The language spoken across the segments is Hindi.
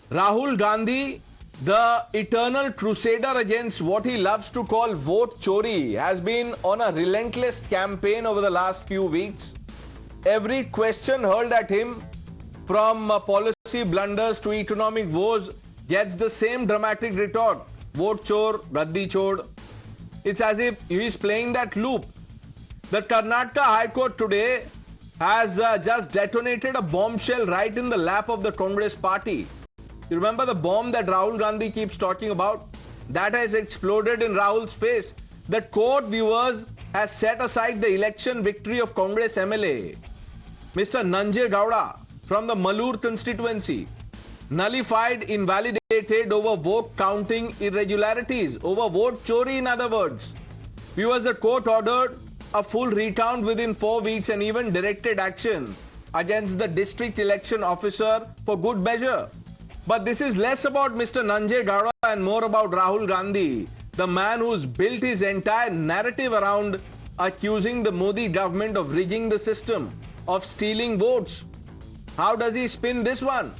Rahul Gandhi, the eternal crusader against what he loves to call vote chori, has been on a relentless campaign over the last few weeks. Every question hurled at him, from policy blunders to economic woes, gets the same dramatic retort: vote chor, gaddi chod. It's as if he's playing that loop. The Karnataka High Court today has just detonated a bombshell right in the lap of the Congress party. You remember the bomb that Rahul Gandhi keeps talking about? That has exploded in Rahul's face. The court, viewers, has set aside the election victory of Congress MLA, Mr. Nanjay Gowda, from the Malur constituency. Nullified, invalidated over vote counting irregularities, over vote chori in other words. Viewers, the court ordered a full recount within 4 weeks and even directed action against the district election officer for good measure. But this is less about Mr. Nanjay Gowda and more about Rahul Gandhi, the man who's built his entire narrative around accusing the Modi government of rigging the system, of stealing votes. How does he spin this one?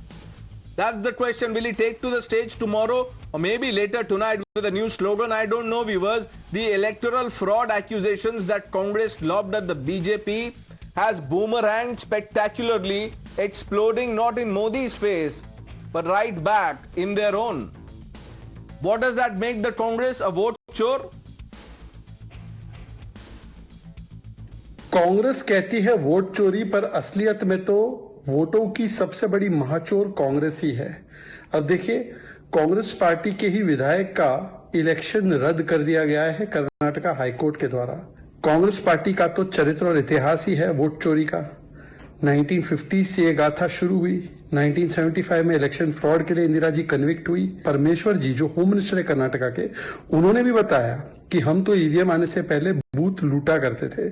That's the question. Will he take to the stage tomorrow or maybe later tonight with a new slogan? I don't know, viewers. The electoral fraud accusations that Congress lobbed at the BJP has boomeranged spectacularly, exploding not in Modi's face, but right back in their own. What does that make the Congress? A vote chore? Congress कहती है वोट चोरी, पर असलियत में तो वोटों की सबसे बड़ी महाचोर कांग्रेस ही है। अब देखिए, कांग्रेस पार्टी के ही विधायक का इलेक्शन रद्द कर दिया गया है कर्नाटका हाईकोर्ट के द्वारा। कांग्रेस पार्टी का तो चरित्र और इतिहास ही है वोट चोरी का। 1950 से ये गाथा शुरू हुई। 1975 में इलेक्शन फ्रॉड के लिए इंदिरा जी कन्विक्ट हुई। परमेश्वर जी, जो होम मिनिस्टर है कर्नाटका के, उन्होंने भी बताया कि हम तो ईवीएम आने से पहले बूथ लूटा करते थे,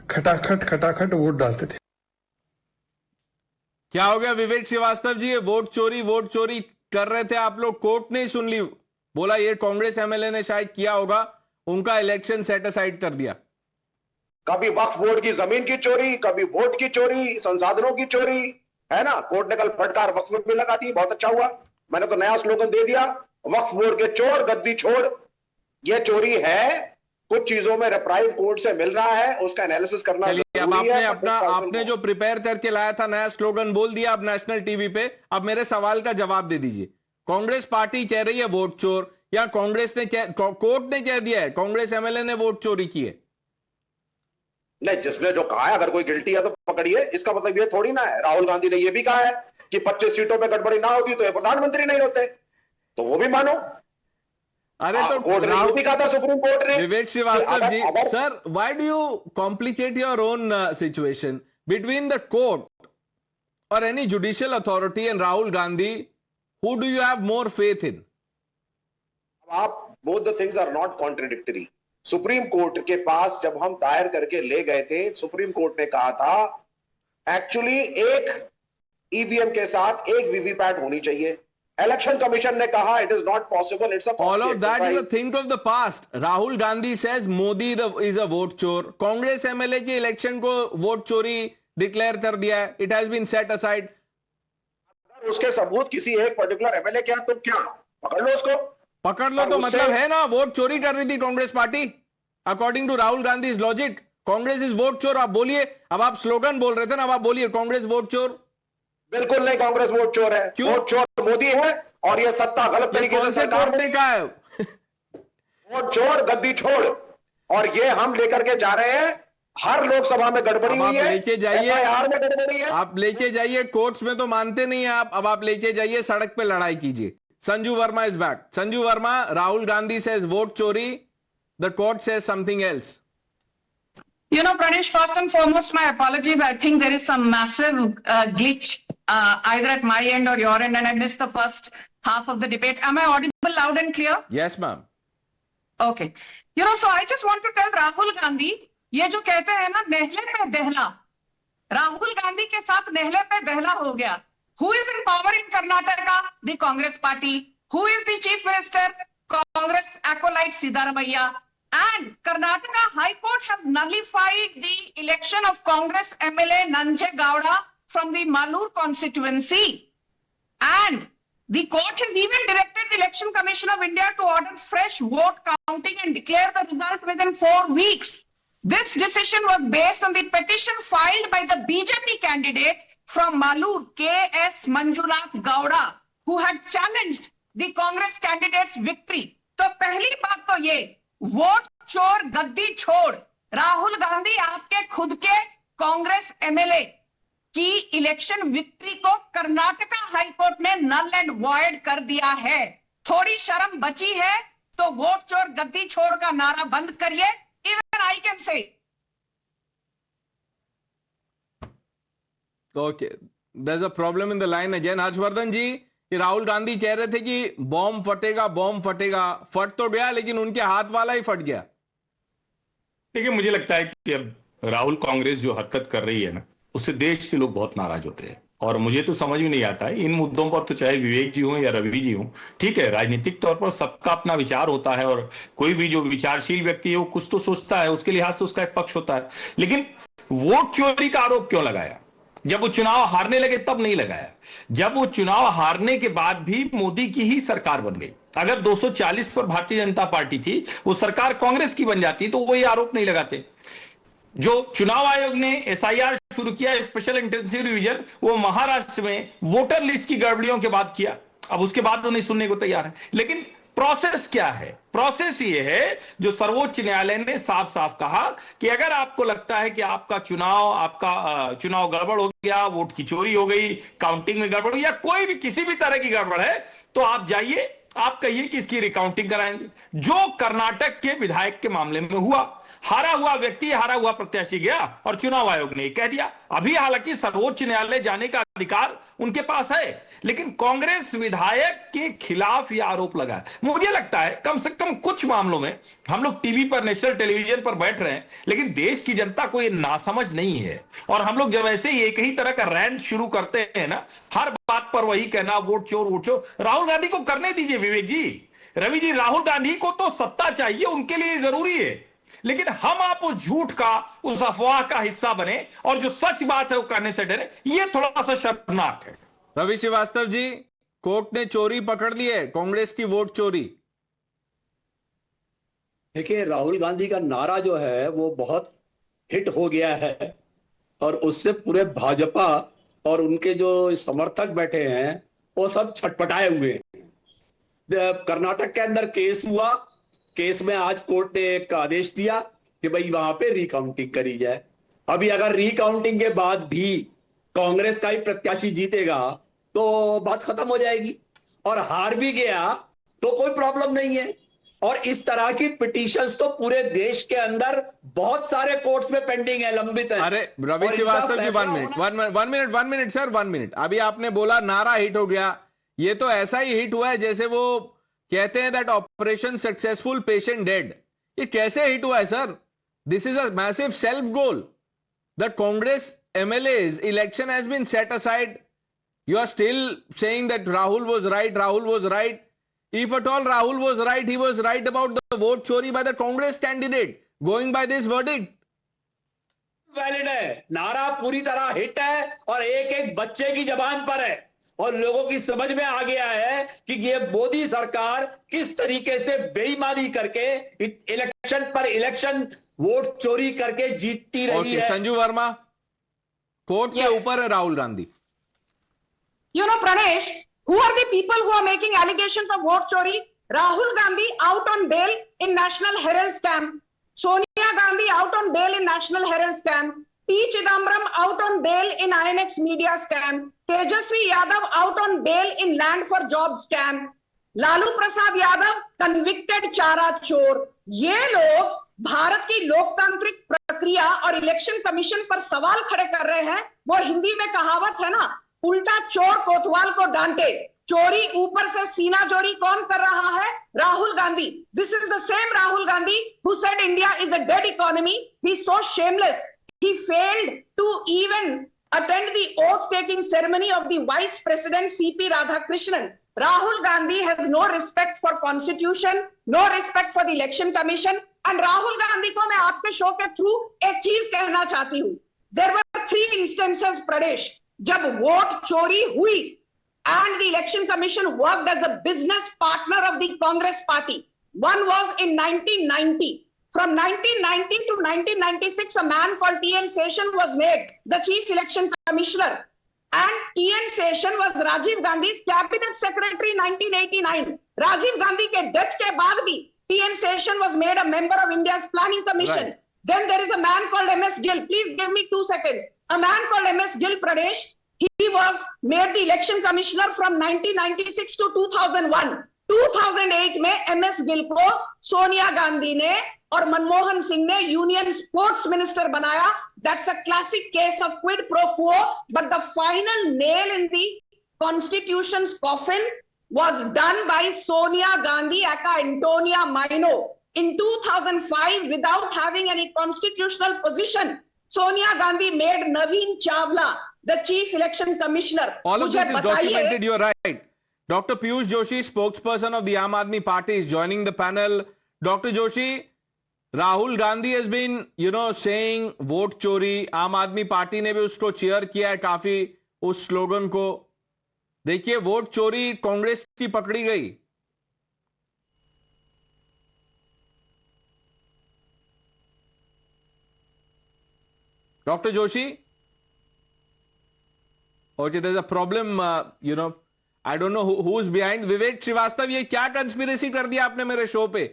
खटाखट वोट डालते थे। क्या हो गया विवेक श्रीवास्तव जी? ये वोट चोरी कर रहे थे आप लोग, कोर्ट ने सुन ली, बोला ये कांग्रेस एमएलए ने शायद किया होगा, उनका इलेक्शन सेट असाइड कर दिया। कभी वक्फ बोर्ड की जमीन की चोरी, कभी वोट की चोरी, संसाधनों की चोरी, है ना। कोर्ट ने कल फटकार वक्फ में लगा दी, बहुत अच्छा हुआ। मैंने तो नया स्लोगन दे दिया, वक्फ बोर्ड के चोर गद्दी छोड़। ये चोरी है, कुछ चीजों में रेप्राइव कोर्ट से मिल रहा है, उसका एनालिसिस करना जरूरी है। अब आपने जो प्रिपेयर करके लाया था नया स्लोगन बोल दिया अब नेशनल टीवी पे। अब मेरे सवाल का जवाब दे दीजिए। कांग्रेस पार्टी कह रही है वोट चोर, या कांग्रेस ने कोर्ट ने कह दिया है कांग्रेस एमएलए ने वोट चोरी की है? नहीं, जिसने जो कहा है, अगर कोई गिल्टी है तो पकड़िए। इसका मतलब ये थोड़ी ना है। राहुल गांधी ने ये भी कहा है कि 25 सीटों पे गड़बड़ी ना होती तो ये प्रधानमंत्री नहीं होते, तो वो भी मानो। अरे तो कोर्ट ने भी कहा था, सुप्रीम कोर्ट ने। Vivek Srivastava ji, sir, why do you complicate your own situation between the court और any judicial authority and Rahul Gandhi? Who do you have more faith in? आप, both the things are not contradictory. Supreme court के पास जब हम दायर करके ले गए थे, सुप्रीम कोर्ट ने कहा था एक्चुअली एक ईवीएम के साथ एक वीवीपैट होनी चाहिए। इलेक्शन कमीशन ने कहा it is not possible, it's a all of that is a thing of the past. Rahul Gandhi says Modi is a vote चोर। कांग्रेस एमएलए के इलेक्शन को वोट चोरी डिक्लेयर कर दिया है, it has been set aside. उसके सबूत किसी एक पर्टिकुलर एमएलए क्या, तो क्या पकड़ लो उसको। पकड़ लो तो मतलब है ना वोट चोरी कर रही थी Congress party, according to Rahul Gandhi logic. Congress is vote चोर। आप बोलिए, अब आप स्लोगन बोल रहे थे ना, अब आप बोलिए कांग्रेस वोट चोर। बिल्कुल नहीं, कांग्रेस वोट चोर है। क्यों? वोट चोर मोदी है, और ये सत्ता गलत तरीके से सरकार ने कहा है वोट चोर गद्दी छोड़, और ये हम लेकर के जा रहे हैं। हर लोकसभा में गड़बड़ी हुई है, लेके जाइए, FIR में गड़बड़ी है। आप लेके जाइए, कोर्ट्स में तो मानते नहीं है आप, अब आप लेके जाइए, सड़क पे लड़ाई कीजिए। Sanju Verma is back. Sanju Verma, Rahul Gandhi says vote chori. The court says something else. You know, Pranesh, first and foremost, my apologies. I think there is some massive glitch either at my end or your end, and I missed the first half of the debate. Am I audible loud and clear? Yes, ma'am. Okay. You know, so I just want to tell Rahul Gandhi, ये जो कहते हैं ना नेहले पे दहला, राहुल गांधी के साथ नेहले पे दहला हो गया। Who is in power in Karnataka? The Congress party. Who is the chief minister? Congress acolyte Siddharamaiah. And Karnataka High Court has nullified the election of Congress MLA Nanjay Gowda from the Malur constituency. And The court has even directed the Election Commission of India to order fresh vote counting and declare the result within 4 weeks. This decision was based on the petition filed by the BJP candidate from Malur, K.S. Manjunath Gowda, who had challenged the Congress candidate's victory. तो पहली बात तो ये, वोट चोर गद्दी छोड़, राहुल गांधी आपके खुद के कांग्रेस एमएलए की इलेक्शन विक्ट्री को कर्नाटका हाईकोर्ट ने नल एंड वॉइड कर दिया है. थोड़ी शर्म बची है तो वोट चोर गद्दी छोड़ का नारा बंद करिए. Even I can say. Okay, there is a problem in the line again. Harshvardhan ji, कि राहुल गांधी कह रहे थे कि बॉम्ब फटेगा, फट तो गया लेकिन उनके हाथ वाला ही फट गया. देखिए, मुझे लगता है कि अब राहुल कांग्रेस जो हरकत कर रही है ना, उससे देश के लोग बहुत नाराज होते हैं. और मुझे तो समझ में नहीं आता है इन मुद्दों पर, तो चाहे विवेक जी हो या रवि जी हो, ठीक है, राजनीतिक तौर पर सबका अपना विचार होता है और कोई भी जो विचारशील व्यक्ति है वो कुछ तो सोचता है, उसके लिहाज से उसका एक पक्ष होता है. लेकिन वोट चोरी का आरोप क्यों लगाया? जब वो चुनाव हारने लगे तब नहीं लगाया. जब वो चुनाव हारने के बाद भी मोदी की ही सरकार बन गई. अगर 240 पर भारतीय जनता पार्टी थी, वो सरकार कांग्रेस की बन जाती तो वो ये आरोप नहीं लगाते. जो चुनाव आयोग ने एसआईआर शुरू किया, स्पेशल इंटेंसिव रिवीजन, वो महाराष्ट्र में वोटर लिस्ट की गड़बड़ियों के बाद किया. अब उसके बाद वो नहीं सुनने को तैयार है. लेकिन प्रोसेस क्या है? प्रोसेस ये है जो सर्वोच्च न्यायालय ने साफ साफ कहा कि अगर आपको लगता है कि आपका चुनाव गड़बड़ हो गया, वोट की चोरी हो गई, काउंटिंग में गड़बड़ हो गई, या कोई भी किसी भी तरह की गड़बड़ है, तो आप जाइए, आप कहिए कि इसकी रिकाउंटिंग कराएंगे. जो कर्नाटक के विधायक के मामले में हुआ, हारा हुआ व्यक्ति, हारा हुआ प्रत्याशी गया और चुनाव आयोग ने कह दिया. अभी हालांकि सर्वोच्च न्यायालय जाने का अधिकार उनके पास है, लेकिन कांग्रेस विधायक के खिलाफ यह आरोप लगा. मुझे लगता है कम से कम कुछ मामलों में हम लोग टीवी पर, नेशनल टेलीविजन पर बैठ रहे हैं, लेकिन देश की जनता को यह नासमझ नहीं है. और हम लोग जब ऐसे ही एक ही तरह का रैंट शुरू करते हैं ना, हर बात पर वही कहना, वोट चोर वोट चोर. राहुल गांधी को करने दीजिए. विवेक जी, रवि जी, राहुल गांधी को तो सत्ता चाहिए, उनके लिए जरूरी है. लेकिन हम आप उस झूठ का, उस अफवाह का हिस्सा बने और जो सच बात है वो करने से डरे, ये थोड़ा सा शर्मनाक है. रवि श्रीवास्तव जी, कोर्ट ने चोरी पकड़ ली है, कांग्रेस की वोट चोरी. देखिए, राहुल गांधी का नारा जो है वो बहुत हिट हो गया है और उससे पूरे भाजपा और उनके जो समर्थक बैठे हैं वो सब छटपटाए हुए हैं. कर्नाटक के अंदर केस हुआ, केस में आज कोर्ट ने एक आदेश दिया कि भाई वहां पे रिकाउंटिंग करी जाए. अभी अगर रिकाउंटिंग के बाद भी कांग्रेस का ही प्रत्याशी जीतेगा तो बात खत्म हो जाएगी, और हार भी गया तो कोई प्रॉब्लम नहीं है. और इस तरह की पिटीशंस तो पूरे देश के अंदर बहुत सारे कोर्ट्स में पेंडिंग है, लंबित है. अरे Ravi Srivastava ji, 1 minute sir, 1 minute. अभी आपने बोला नारा हिट हो गया, ये तो ऐसा ही हिट हुआ है जैसे वो कहते हैं that operation successful, patient dead. ये कैसे हिट हुआ है सर? This is a massive self goal. The Congress MLA's election has been set aside. You are still saying that Rahul was right. If at all Rahul was right, he was right about the vote chori by the Congress candidate. Going by this verdict, valid है. नारा पूरी तरह हिट है और एक एक बच्चे की जबान पर है और लोगों की समझ में आ गया है कि ये मोदी सरकार किस तरीके से बेईमानी करके इलेक्शन पर इलेक्शन वोट चोरी करके जीतती रही है. संजू वर्मा, कोर्ट से ऊपर है Rahul Gandhi. You know, Pranesh, who are the people who are making allegations of vote chori? Rahul Gandhi out on bail in National Herald scam. Sonia Gandhi out on bail in National Herald scam. P. Chidambaram out on bail in INX media scam. Tejasvi Yadav out on bail in land for job scam. Lalu Prasad Yadav convicted चारा चोर. ये लोग भारत की लोकतांत्रिक प्रक्रिया और इलेक्शन कमीशन पर सवाल खड़े कर रहे हैं. वो हिंदी में कहावत है ना, उल्टा चोर कोतवाल को डांटे. चोरी ऊपर से सीना चोरी कौन कर रहा है? Rahul Gandhi. This is the same Rahul Gandhi who said India is a dead economy. He's so shameless. He failed to even attend the oath-taking ceremony of the Vice President C.P. Radhakrishnan. Rahul Gandhi has no respect for Constitution, no respect for the Election Commission. And Rahul Gandhi को मैं आपके शो के थ्रू एक चीज कहना चाहती हूँ. There were 3 instances, Pradesh, जब वोट चोरी हुई. and the Election Commission worked as a business partner of the Congress party. One was in 1990. From 1990 to 1996, a man called T.N. Session was made the Chief Election Commissioner. And T.N. Session was Rajiv Gandhi's Cabinet Secretary in 1989. Rajiv Gandhi ke death ke baad bhi T.N. Session was made a member of India's Planning Commission. Right. Then there is a man called M.S. Gill. Please give me 2 seconds. A man called M.S. Gill Pradesh. He was made the Election Commissioner from 1996 to 2001. 2008 में MS गिल को सोनिया गांधी ने और मनमोहन सिंह ने यूनियन स्पोर्ट्स मिनिस्टर बनाया. That's a classic case of quid pro quo. But the final nail in the constitution's coffin was done by Sonia Gandhi aka Antonia Maino in 2005 without having any constitutional position. Sonia Gandhi made Naveen Chawla the Chief Election Commissioner. All of this is documented, you're right. Dr. Piyush Joshi, spokesperson of the Aam Aadmi Party, is joining the panel. Dr. Joshi, Rahul Gandhi has been, saying vote chori. Aam Aadmi Party ने भी उसको cheer किया है काफी उस स्लोगन को. देखिए वोट चोरी कांग्रेस की पकड़ी गई. Dr. Joshi? Okay, there's a problem, I don't know who's behind. विवेक श्रीवास्तव, ये क्या कंस्पिरेसी कर दिया आपने मेरे शो पे?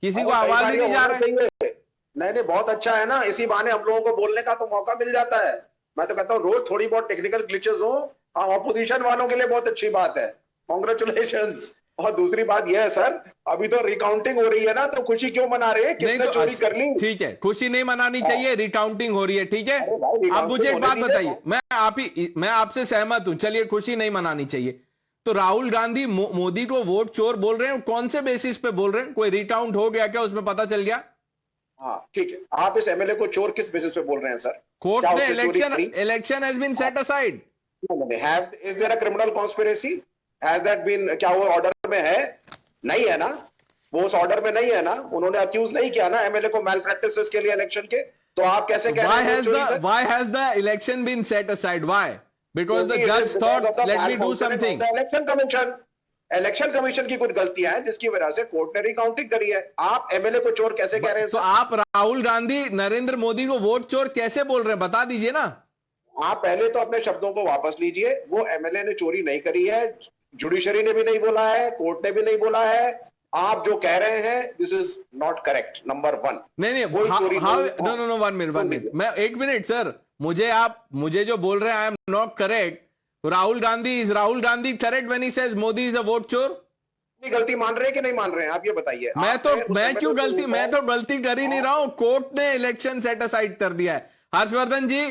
किसी को आवाज ही नहीं जा रहा है. नहीं, बहुत अच्छा है ना. इसी बहाने हम लोगों को बोलने का तो मौका मिल जाता है. मैं तो कहता हूँ रोज थोड़ी बहुत टेक्निकल ग्लिचेस हो, ऑपोजिशन वालों के लिए बहुत अच्छी बात है. कांग्रेचुलेशंस. और दूसरी बात यह है सर, अभी तो रिकाउंटिंग हो रही है ना, तो खुशी क्यों मना रहे हैं? किसने तो चोरी कर ली? ठीक है, खुशी नहीं मनानी चाहिए, रिकाउंटिंग हो रही है. ठीक है, अब मुझे एक बात बताइए. मैं आपसे सहमत हूं. चलिए, खुशी नहीं मनानी चाहिए. तो राहुल गांधी मोदी को वोट चोर बोल रहे हैं, कौन से बेसिस पे बोल रहे हैं? कोई रिकाउंट हो गया क्या, उसमें पता चल गया? हाँ ठीक है. आप इस एमएलए को चोर किस बेसिस पे बोल रहे हैं सर? कोर्ट ने election has been set aside. Is there a criminal conspiracy? Has that been, क्या वो ऑर्डर में है? नहीं है ना, वो उस ऑर्डर में नहीं है ना. उन्होंने अक्यूज नहीं किया ना एमएलए को मैल प्रैक्टिसेस के लिए इलेक्शन के. तो आप कैसे कह रहे हैं? Why has the election been set aside? Why? Because the judge thought, let me do something. Election commission की कुछ गलतियां हैं जिसकी वजह से कोर्ट ने रिकाउंटिंग करी है. आप एमएलए को चोर कैसे कह रहे हैं? तो आप राहुल गांधी नरेंद्र मोदी को वोट चोर कैसे बोल रहे हैं, बता दीजिए ना. आप पहले तो अपने शब्दों को वापस लीजिए. वो एमएलए ने चोरी नहीं करी है, जुडिशरी ने भी नहीं बोला है, कोर्ट ने भी नहीं बोला है. आप जो कह रहे हैं this is not correct. Number 1. नहीं, नो 1 मिनट. मैं 1 मिनट सर, मुझे जो बोल रहे हैं I am not correct. Rahul Gandhi correct when he says Modi is a vote चोर? गलती मान रहे हैं कि नहीं मान रहे हैं आप ये बताइए. मैं तो गलती कर ही नहीं रहा हूं. कोर्ट ने इलेक्शन सेट असाइड कर दिया है. हर्षवर्धन जी?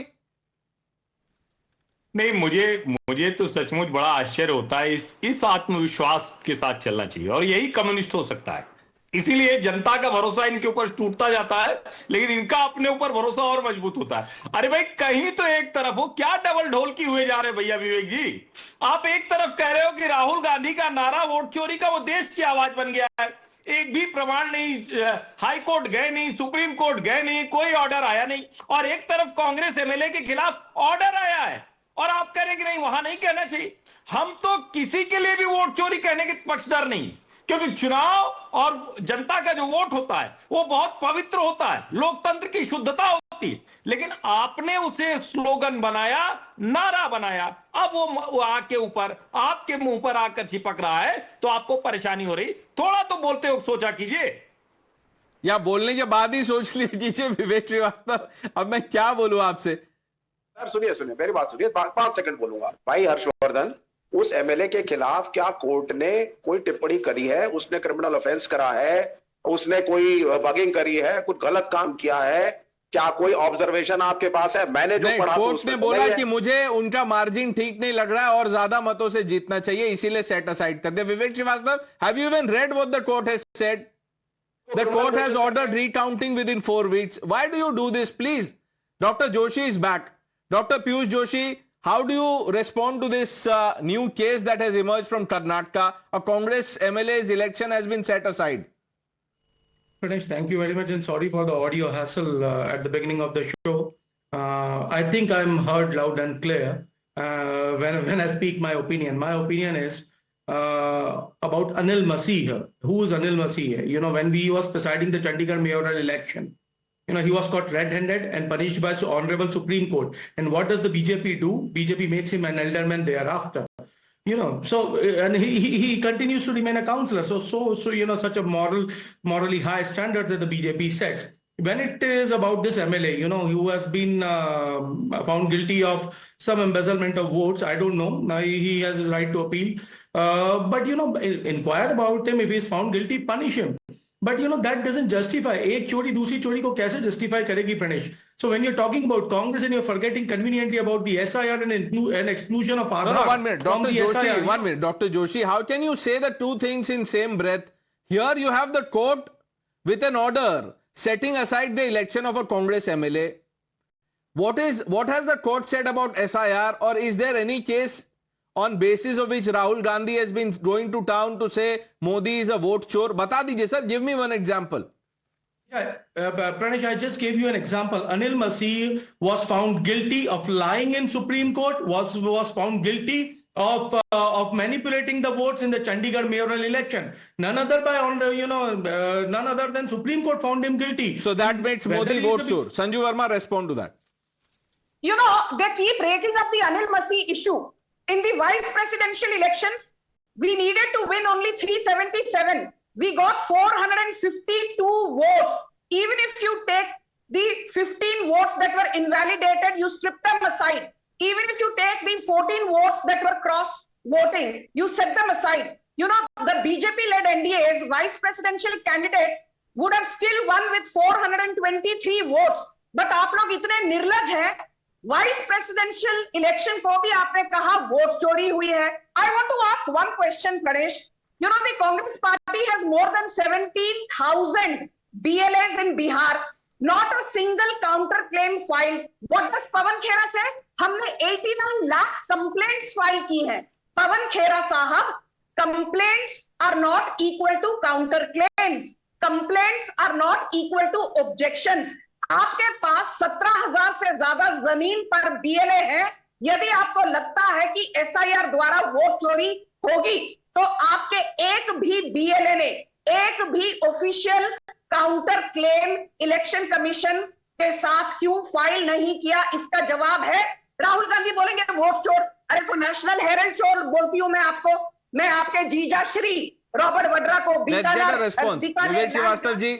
नहीं, मुझे तो सचमुच बड़ा आश्चर्य होता है. इस आत्मविश्वास के साथ चलना चाहिए, और यही कम्युनिस्ट हो सकता है. इसीलिए जनता का भरोसा इनके ऊपर टूटता जाता है, लेकिन इनका अपने ऊपर भरोसा और मजबूत होता है. अरे भाई, कहीं तो एक तरफ हो, क्या डबल ढोल की हुए जा रहे भैया विवेक जी. आप एक तरफ कह रहे हो कि राहुल गांधी का नारा वोट चोरी का वो देश की आवाज बन गया है. एक भी प्रमाण नहीं, हाई कोर्ट गए नहीं, सुप्रीम कोर्ट गए नहीं, कोई ऑर्डर आया नहीं. और एक तरफ कांग्रेस एमएलए के खिलाफ ऑर्डर आया है, और आप कह रहे हैं कि नहीं, वहां नहीं कहना चाहिए. हम तो किसी के लिए भी वोट चोरी कहने के पक्षधर नहीं, क्योंकि चुनाव और जनता का जो वोट होता है वो बहुत पवित्र होता है, लोकतंत्र की शुद्धता होती है. लेकिन आपने उसे स्लोगन बनाया, नारा बनाया. अब वो आके ऊपर आपके मुंह पर आकर चिपक रहा है, तो आपको परेशानी हो रही. थोड़ा तो बोलते हो सोचा कीजिए, या बोलने के बाद ही सोच लीजिए. विवेक श्रीवास्तव, अब मैं क्या बोलूं आपसे? सर सुनिए, मेरी बात सुनिए. 5 सेकंड बोलूंगा. भाई हर्षवर्धन, उस एमएलए के खिलाफ क्या कोर्ट ने कोई टिप्पणी करी है? उसने क्रिमिनल ऑफेंस करा है? उसने कोई बगिंग करी है? कुछ गलत काम किया है? क्या कोई ऑब्जर्वेशन आपके पास है? मैंने जो पढ़ा कोर्ट ने बोला कि मुझे उनका मार्जिन ठीक नहीं लग रहा है और ज्यादा मतों से जीतना चाहिए, इसीलिए सेट असाइड कर दिया. Vivek Srivastava, have you even read what the court has said? The court has ordered recounting within 4 weeks. Why do you do this? Please. Doctor Joshi is back. Dr. Piyush Joshi, how do you respond to this new case that has emerged from Karnataka? A Congress MLA's election has been set aside. Pradesh, thank you very much, and sorry for the audio hassle at the beginning of the show. I think I'm heard loud and clear. when I speak my opinion. My opinion is about Anil Masih. Who is Anil Masih? You know, when he was presiding the Chandigarh mayoral election, you know, he was caught red-handed and punished by the Honorable Supreme Court. And what does the BJP do? BJP makes him an elderman thereafter. You know, so and he continues to remain a councillor. So you know, such a morally high standard that the BJP sets. When it is about this MLA, you know, who has been found guilty of some embezzlement of votes, I don't know. Now he has his right to appeal. But you know, inquire about him. If he is found guilty, punish him. But you know, that doesn't justify. एक चोरी दूसरी चोरी को कैसे justify करेगी Pranesh? So when you're talking about Congress and you're forgetting conveniently about the SIR and exclusion of Aadhaar. No, 1 minute, from Dr. the Joshi, SIR. 1 minute, Dr. Joshi, how can you say the two things in same breath? Here you have the court with an order setting aside the election of a Congress MLA. What has the court said about SIR, or is there any case on basis of which Rahul Gandhi has been going to town to say Modi is a vote chore? Bata dijiye sir, give me one example. Yeah, Pranesh, I just gave you an example. Anil Masih was found guilty of lying in Supreme Court, was found guilty of manipulating the votes in the Chandigarh mayoral election. None other than Supreme Court found him guilty. So that makes Modi vote chore. Sanju Verma, respond to that. You know, they keep breaking up the Anil Masih issue. In the vice presidential elections, we needed to win only 377. We got 452 votes. Even if you take the 15 votes that were invalidated, you strip them aside. Even if you take the 14 votes that were cross voting, you set them aside. You know, the BJP-led NDA's vice presidential candidate would have still won with 423 votes. But आप लोग इतने निर्लज हैं, वाइस प्रेसिडेंशियल इलेक्शन को भी आपने कहा वोट चोरी हुई है. I want to ask one question, Pranesh. You know, the Congress party has more than 17,000 DLAs in Bihar. Not a single counter claim filed. What does Pawan Khera say? हमने 89 lakh complaints file की हैं. Pawan Khera साहब, complaints are not equal to counter claims. Complaints are not equal to objections. आपके पास 17,000 से ज्यादा जमीन पर डीएलए है. यदि आपको लगता है कि एसआईआर द्वारा वोट चोरी होगी, तो आपके एक भी डीएलए ने एक भी official counter claim election commission के साथ क्यों फाइल नहीं किया? इसका जवाब है राहुल गांधी बोलेंगे वोट चोर. अरे तो नेशनल हेराल्ड चोर बोलती हूं मैं आपको. मैं आपके जीजा श्री रॉबर्ट वड्रा को Vivek Srivastava ji,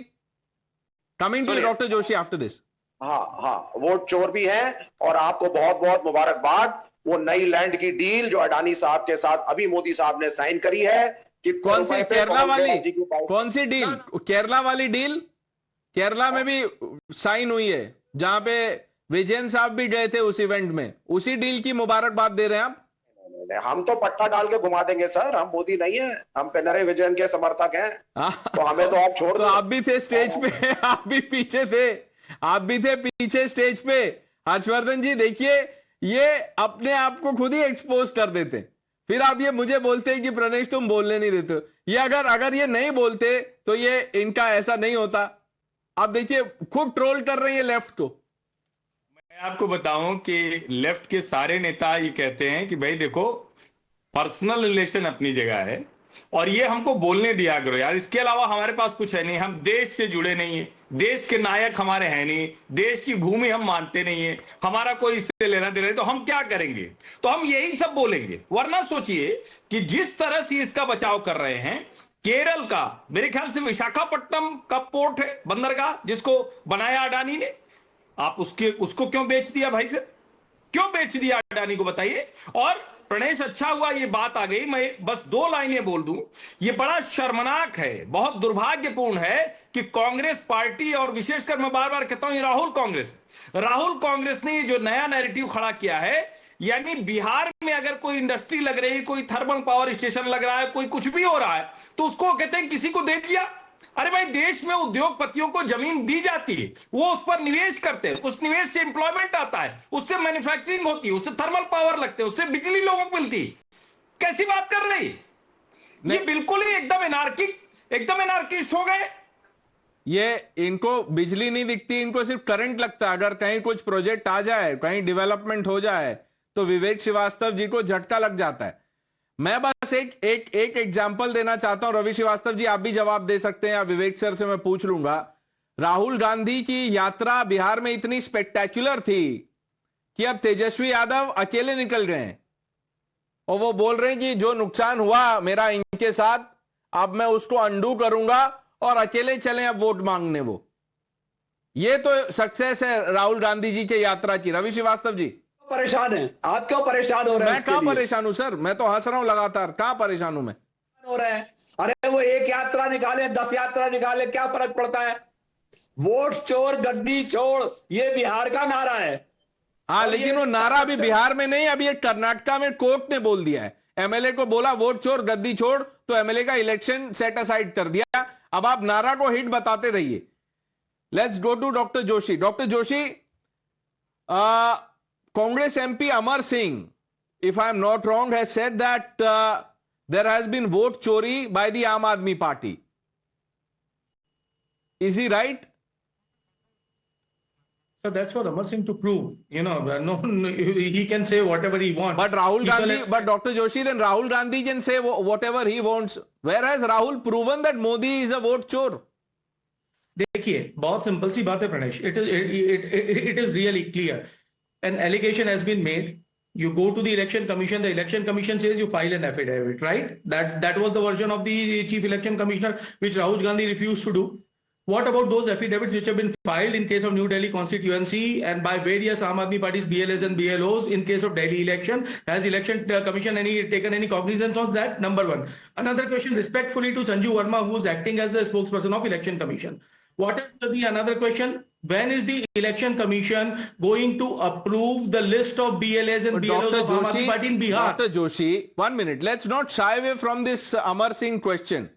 coming to doctor Joshi after this. हाँ, वोट चोर भी हैं. और आपको बहुत बहुत मुबारकबाद. वो नई लैंड की डील जो अडानी साहब के साथ अभी मोदी साहब ने साइन करी है. कौन सी केरला वाली? कौन सी डील? केरला वाली डील केरला में भी साइन हुई है, जहां पे विजयन साहब भी गए थे उस इवेंट में. उसी डील की मुबारकबाद दे रहे हैं आप? हम तो पट्टा डाल के घुमा देंगे सर. हम मोदी नहीं है, हम पिनरई विजयन के समर्थक हैं. तो हमें तो आप छोड़ दो. आप भी थे स्टेज पे, आप भी पीछे थे, आप भी थे पीछे स्टेज पे. हर्षवर्धन जी देखिए, ये अपने आप को खुद ही एक्सपोज कर देते. फिर आप ये मुझे बोलते हैं कि प्रणेश तुम बोलने नहीं देते हो. ये अगर ये नहीं बोलते तो ये इनका ऐसा नहीं होता. आप देखिए खूब ट्रोल कर रहे हैं लेफ्ट को. मैं आपको बताऊं कि लेफ्ट के सारे नेता ये कहते हैं कि भाई देखो, पर्सनल रिलेशन अपनी जगह है और ये हमको बोलने दिया करो यार. इसके अलावा हमारे पास कुछ है नहीं. हम देश से जुड़े नहीं है, देश के नायक हमारे हैं नहीं, देश की भूमि हम मानते नहीं है, हमारा कोई इससे लेना देना नहीं, तो हम क्या करेंगे? तो हम यही सब बोलेंगे. वरना सोचिए कि जिस तरह से इसका बचाव कर रहे हैं, केरल का मेरे ख्याल से विशाखापट्टनम का पोर्ट है, बंदरगाह, जिसको बनाया अडानी ने, आप उसको क्यों बेच दिया भाई? फिर क्यों बेच दिया अडानी को बताइए. और प्रणेश, अच्छा हुआ ये बात आ गई. मैं बस 2 लाइनें बोल दूं. ये बड़ा शर्मनाक है, बहुत दुर्भाग्यपूर्ण है कि कांग्रेस पार्टी, और विशेषकर मैं बार बार कहता हूं ये राहुल कांग्रेस ने जो नया नैरेटिव खड़ा किया है, यानी बिहार में अगर कोई इंडस्ट्री लग रही है, कोई थर्मल पावर स्टेशन लग रहा है, कोई कुछ भी हो रहा है, तो उसको कहते हैं किसी को दे दिया. अरे भाई, देश में उद्योगपतियों को जमीन दी जाती है, वो उस पर निवेश करते हैं, उस निवेश से एम्प्लॉयमेंट आता है, उससे मैन्युफैक्चरिंग होती है, उससे थर्मल पावर लगते हैं, उससे बिजली लोगों को मिलती. कैसी बात कर रही? ये बिल्कुल ही एकदम एनार्किस्ट हो गए. ये इनको बिजली नहीं दिखती, इनको सिर्फ करंट लगता है. अगर कहीं कुछ प्रोजेक्ट आ जाए, कहीं डेवलपमेंट हो जाए, तो विवेक श्रीवास्तव जी को झटका लग जाता है। मैं बस एक एग्जाम्पल देना चाहता हूं। रवि श्रीवास्तव जी आप भी जवाब दे सकते हैं या विवेक सर से मैं पूछ लूंगा। राहुल गांधी की यात्रा बिहार में इतनी स्पेक्टेक्युलर थी कि अब तेजस्वी यादव अकेले निकल गए हैं और वो बोल रहे हैं कि जो नुकसान हुआ मेरा इनके साथ, अब मैं उसको अंडू करूंगा और अकेले चलें अब वोट मांगने। वो ये तो सक्सेस है राहुल गांधी जी के यात्रा की। रवि श्रीवास्तव जी परेशान है आप, क्यों परेशान हो रहे हैं? मैं कहां परेशान हूं सर, मैं तो हंस रहा हूं लगातार। कहां परेशान हूं मैं? हो रहे हैं, अरे वो एक यात्रा निकाले 10 यात्रा निकाले, क्या फर्क पड़ता है? वोट चोर गद्दी छोड़, ये बिहार का नारा है। हाँ, लेकिन वो नारा अभी बिहार में नहीं, अभी ये कर्नाटका में कोर्ट ने बोल दिया है। एमएलए को बोला वोट चोर गद्दी छोड़, तो एमएलए का इलेक्शन सेट असाइड कर दिया। अब आप नारा को हिट बताते रहिए। Let's go to doctor Joshi. Doctor Joshi, Congress MP Amar Singh, if I am not wrong, has said that there has been vote chori by the Aam Aadmi Party. Is he right? So that's for Amar Singh to prove. No, he can say whatever he wants. But Rahul People Gandhi, have- but Dr. Joshi, then Rahul Gandhi can say whatever he wants. Where has Rahul proven that Modi is a vote chore? देखिए बहुत सिंपल सी बात है Pranesh, it is really clear. An allegation has been made. You go to the election commission. The election commission says you file an affidavit, right? That was the version of the chief election commissioner which Rahul Gandhi refused to do. What about those affidavits which have been filed in case of New Delhi constituency and by various Aam Aadmi parties, BLAs and BLOs in case of Delhi election? Has election commission taken any cognizance of that? Number one. Another question respectfully to Sanju Verma, who is acting as the spokesperson of election commission. What is the another question? When is the election commission going to approve the list of BLAs and But BLOs of Aam Aadmi party in Bihar? Dr. Joshi, 1 minute. Let's not shy away from this Amar Singh question.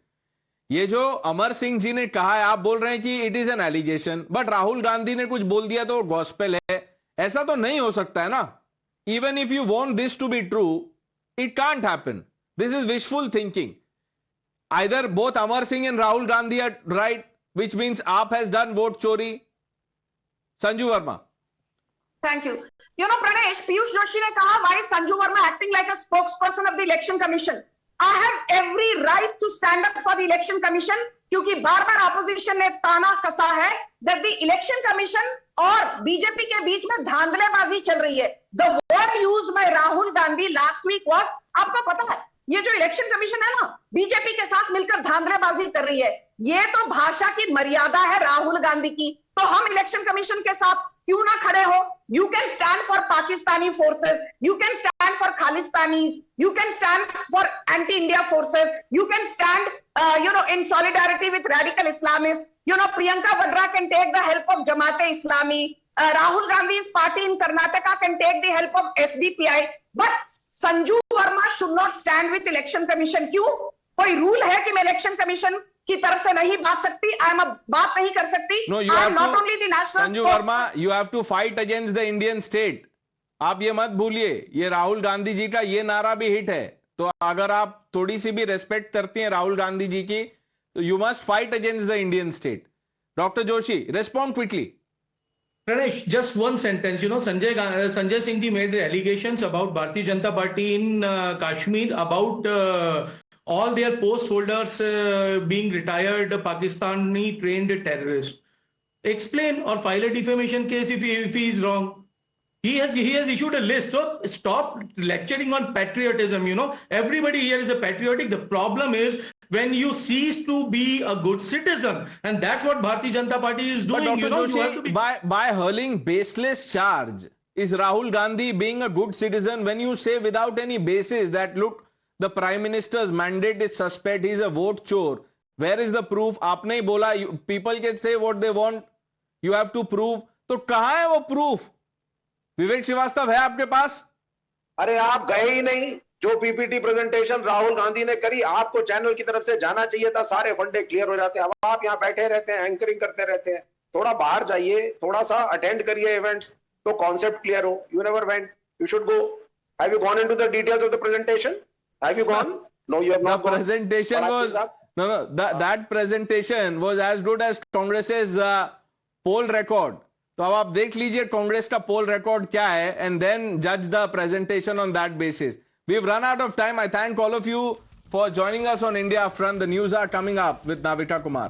ये जो अमर सिंह जी ने कहा है, आप बोल रहे हैं कि it is an allegation, but Rahul Gandhi ने कुछ बोल दिया तो गॉस्पेल है, ऐसा तो नहीं हो सकता है ना। Even if you want this to be true, it can't happen. This is wishful thinking. Either both Amar Singh and Rahul Gandhi are right, which means AAP has done vote chori. Sanju Verma. Thank you. Pranesh, Piyush Joshi ने कहा, why is Sanju Verma acting like a spokesperson of the election commission? I have every right to stand up for the election commission, क्योंकि बार-बार opposition ने ताना कसा है that the election commission और बीजेपी के बीच में धांधलेबाजी चल रही है. The word used by Rahul Gandhi last week was, आपको पता है, ये जो इलेक्शन कमीशन है ना, बीजेपी के साथ मिलकर धांधलेबाजी कर रही है। ये तो भाषा की मर्यादा है राहुल गांधी की। तो हम इलेक्शन कमीशन के साथ क्यों ना खड़े हो? You can stand for Pakistani forces, you can stand for Khalistanis, you can stand for anti India forces, you can stand in solidarity with radical Islamists. Priyanka Vadra can take the help of Jamaat-e Islami. Rahul Gandhi's party in Karnataka can take the help of SDPI. But Sanju Verma should not stand with election commission. क्यों? कोई रूल है कि मैं इलेक्शन कमीशन की तरफ से नहीं बात सकती, बात नहीं कर सकती? No, you have to, Sanju Verma, you have to fight against the Indian state. आप ये मत भूलिए, ये राहुल गांधी जी का ये नारा भी हिट है। तो अगर आप थोड़ी सी भी रेस्पेक्ट करती हैं राहुल गांधी जी की, तो you must fight against the Indian state. Doctor Joshi, respond quickly. Pranesh, just one sentence. Sanjay Singh ji made allegations about Bharatiya Janata Party in Kashmir, about all their post holders being retired Pakistani trained terrorists. Explain or file a defamation case if he is wrong. He has issued a list. So stop lecturing on patriotism. Everybody here is a patriotic. The problem is when you cease to be a good citizen, and that's what Bharatiya Janata Party is doing. But Dr. You have to Joshi, be... by hurling baseless charge, is Rahul Gandhi being a good citizen when you say without any basis that look, the Prime Minister's mandate is suspect, he's a vote chore? Where is the proof? आपने ही बोला people can say what they want, you have to prove. तो कहां है वो proof? विवेक श्रीवास्तव है आपके पास? अरे आप गए ही नहीं। जो पीपीटी प्रेजेंटेशन राहुल गांधी ने करी, आपको चैनल की तरफ से जाना चाहिए था, सारे फंडे क्लियर हो जाते हैं। अब आप यहाँ बैठे रहते हैं, एंकरिंग करते रहते हैं। थोड़ा बाहर जाइए, थोड़ा सा अटेंड करिए इवेंट्स, तो कॉन्सेप्ट क्लियर हो। You never went, you should go. Have you gone into the details of the presentation? Have you gone? No, you have not. The presentation was that presentation was as good as Congress's poll record. तो अब आप देख लीजिए कांग्रेस का पोल रिकॉर्ड क्या है एंड देन जज the presentation on that basis. We've run out of time. I thank all of you for joining us on India Front. The news are coming up with Navita Kumar.